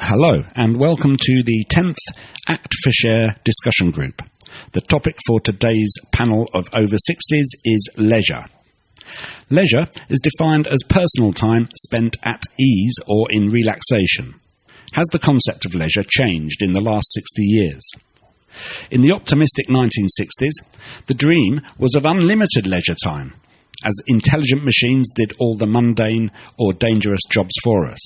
Hello and welcome to the 10th Act4Share discussion group. The topic for today's panel of over 60s is leisure. Leisure is defined as personal time spent at ease or in relaxation. Has the concept of leisure changed in the last 60 years? In the optimistic 1960s, the dream was of unlimited leisure time, as intelligent machines did all the mundane or dangerous jobs for us.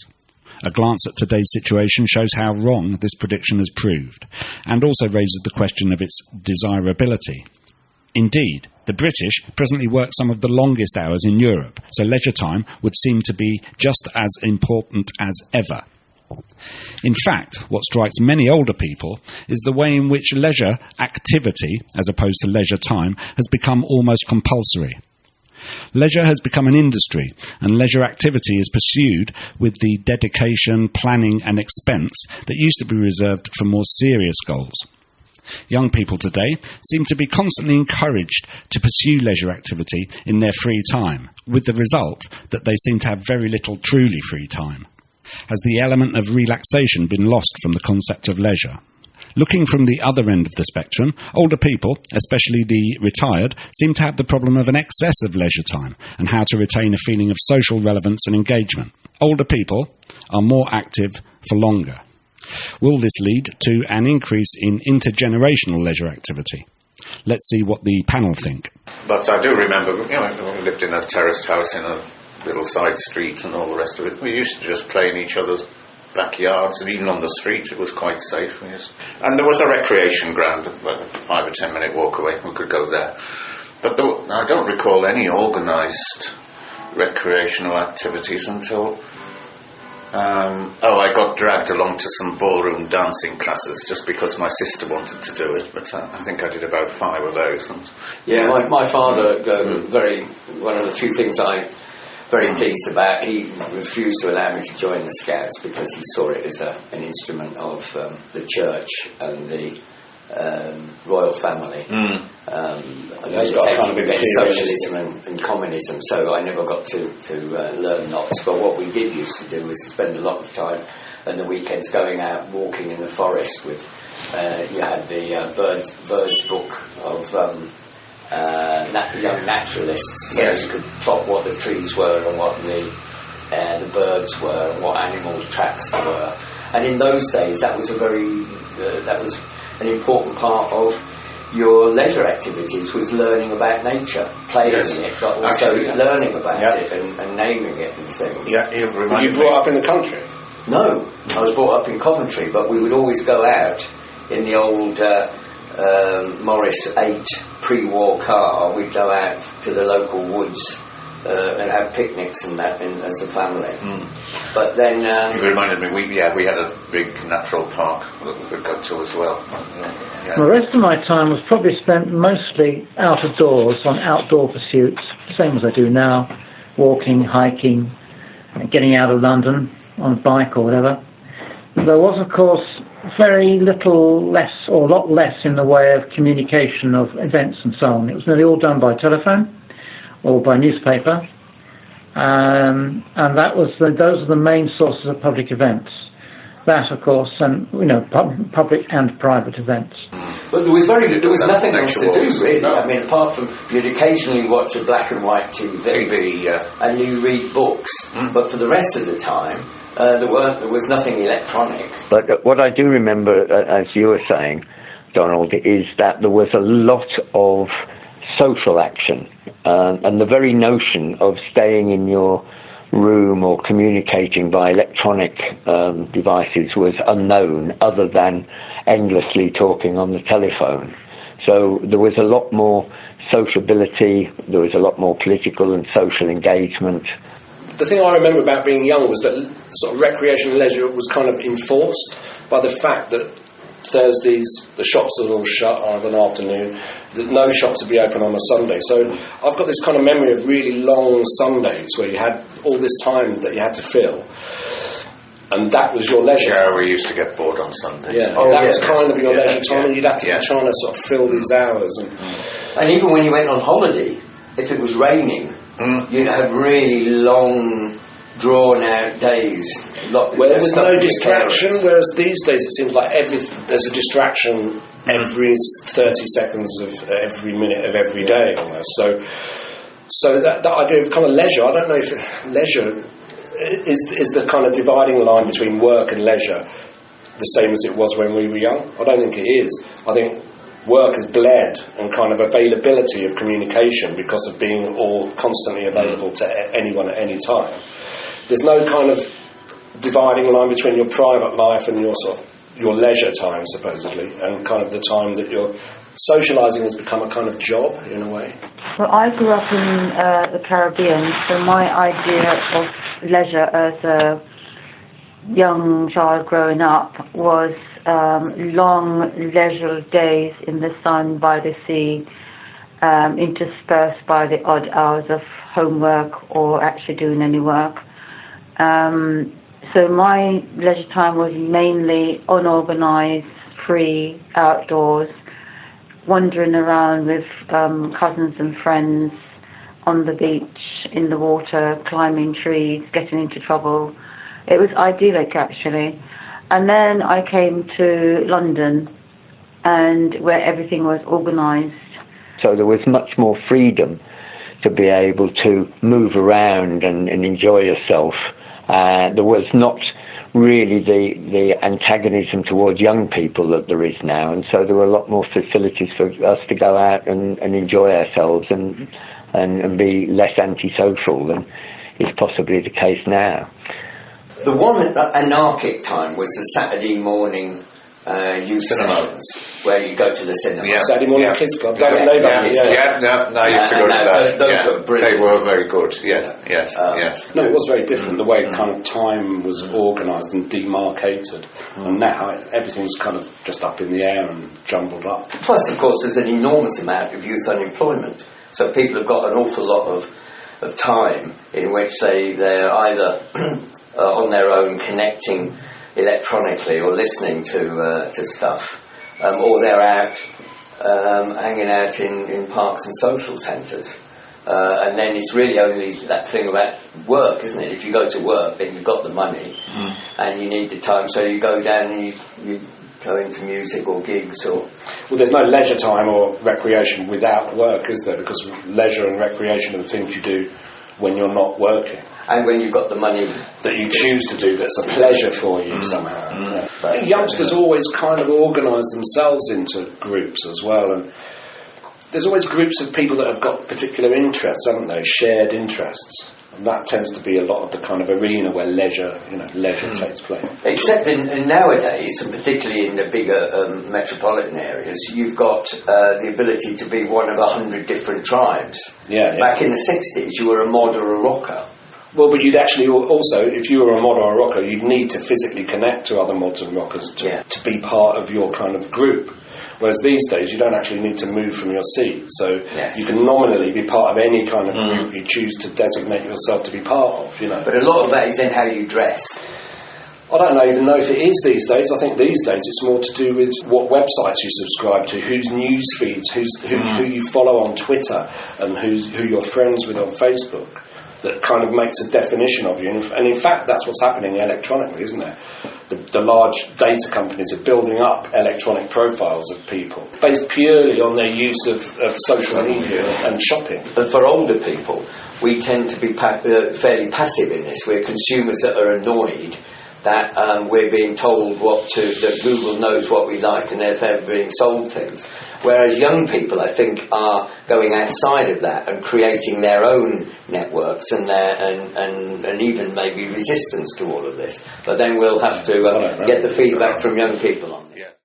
A glance at today's situation shows how wrong this prediction has proved, and also raises the question of its desirability. Indeed, the British presently work some of the longest hours in Europe, so leisure time would seem to be just as important as ever. In fact, what strikes many older people is the way in which leisure activity, as opposed to leisure time, has become almost compulsory. Leisure has become an industry, and leisure activity is pursued with the dedication, planning and expense that used to be reserved for more serious goals. Young people today seem to be constantly encouraged to pursue leisure activity in their free time, with the result that they seem to have very little truly free time. Has the element of relaxation been lost from the concept of leisure? Looking from the other end of the spectrum, older people, especially the retired, seem to have the problem of an excess of leisure time and how to retain a feeling of social relevance and engagement. Older people are more active for longer. Will this lead to an increase in intergenerational leisure activity? Let's see what the panel think. But I do remember, we lived in a terraced house in a little side street and all the rest of it. We used to just play in each other's backyards, and even on the street it was quite safe. And there was a recreation ground, like a 5 or 10 minute walk away. We could go there. But I don't recall any organised recreational activities until I got dragged along to some ballroom dancing classes just because my sister wanted to do it. But I think I did about 5 of those. Yeah, my father, one of the few things I'm very pleased about, he refused to allow me to join the Scouts because he saw it as an instrument of the church and the royal family. Agitating against socialism and communism, so I never got to learn lots. But what we did used to do was to spend a lot of time on the weekends going out walking in the forest with, you had the Bird's book of young naturalists, so you could plot what the trees were and what the birds were and what animal tracks there were. And in those days, that was an important part of your leisure activities, was learning about nature, playing in it, but also learning about it and naming it and things. Yeah, you brought up in the country? No, I was brought up in Coventry, but we would always go out in the old Morris 8 pre-war car. We'd go out to the local woods and have picnics and that as a family. But then you reminded me, we had a big natural park that we could go to as well. The rest of my time was probably spent mostly out of doors on outdoor pursuits, same as I do now, walking, hiking, getting out of London on a bike or whatever. There was, of course, very little less, or a lot less, in the way of communication of events and so on. It was nearly all done by telephone or by newspaper, and those are the main sources of public events. That, of course, and public and private events. But there was nothing else to do, really. No. I mean, apart from you'd occasionally watch a black and white TV and you read books. But for the rest of the time, there was nothing electronic. But what I do remember, as you were saying, Donald, is that there was a lot of social action, and the very notion of staying in your room or communicating by electronic devices was unknown, other than endlessly talking on the telephone. So there was a lot more sociability, there was a lot more political and social engagement. The thing I remember about being young was that sort of recreation and leisure was kind of enforced by the fact that Thursdays the shops are all shut of an afternoon, that no shops would be open on a Sunday. So I've got this kind of memory of really long Sundays where you had all this time that you had to fill, and that was your leisure. Yeah, we used to get bored on Sundays. Yeah, that was kind of your leisure time, and you'd have to be trying to sort of fill these hours. And even when you went on holiday, if it was raining, you'd have really long drawn out days. Where there was no distraction, whereas these days it seems like there's a distraction every 30 seconds of every minute of every day almost. So that idea of kind of leisure, I don't know if leisure is the kind of dividing line between work and leisure the same as it was when we were young. I don't think it is. I think work has bled and kind of availability of communication because of being all constantly available to anyone at any time. There's no kind of dividing line between your private life and your sort of your leisure time, supposedly, and kind of the time that you're socialising has become a kind of job in a way. Well, I grew up in the Caribbean, so my idea of leisure as a young child growing up was long leisurely days in the sun by the sea, interspersed by the odd hours of homework or actually doing any work. So my leisure time was mainly unorganised, free, outdoors, wandering around with cousins and friends on the beach, in the water, climbing trees, getting into trouble. It was idyllic, actually. And then I came to London, and where everything was organised. So there was much more freedom to be able to move around and enjoy yourself. There was not really the antagonism towards young people that there is now, and so there were a lot more facilities for us to go out and enjoy ourselves and be less antisocial than is possibly the case now. The one anarchic time was the Saturday morning youth sessions, where you go to the cinema. Yeah. Saturday morning kids club. I used to go to that. Those were brilliant. They were very good. Yes. No, it was very different. The way kind of time was organised and demarcated, and now everything's kind of just up in the air and jumbled up. Plus, of course, there's an enormous amount of youth unemployment, so people have got an awful lot of time in which they're either on their own connecting electronically or listening to stuff, or they're out hanging out in parks and social centres. And then it's really only that thing about work, isn't it? If you go to work, then you've got the money and you need the time, so you go down and you go into music or gigs or... Well, there's no leisure time or recreation without work, is there? Because leisure and recreation are the things you do when you're not working. And when you've got the money that you choose to do, that's a pleasure for you somehow. Youngsters always kind of organise themselves into groups as well, and there's always groups of people that have got particular interests, haven't they? Shared interests. And that tends to be a lot of the kind of arena where leisure takes place. Except in nowadays, and particularly in the bigger metropolitan areas, you've got the ability to be one of 100 different tribes. Back in the 60s, you were a mod or a rocker. Well, but you'd actually also, if you were a mod or a rocker, you'd need to physically connect to other mods and rockers to be part of your kind of group. Whereas these days, you don't actually need to move from your seat. So you can nominally be part of any kind of group you choose to designate yourself to be part of, But a lot of that is in how you dress. I don't even know if it is these days. I think these days it's more to do with what websites you subscribe to, whose news feeds, who you follow on Twitter, and who you're friends with on Facebook. That kind of makes a definition of you. And in fact, that's what's happening electronically, isn't it? The large data companies are building up electronic profiles of people based purely on their use of social media and shopping. And for older people, we tend to be fairly passive in this. We're consumers that are annoyed that we're being told that Google knows what we like and therefore being sold things. Whereas young people, I think, are going outside of that and creating their own networks and even maybe resistance to all of this. But then we'll have to get the feedback from young people on it.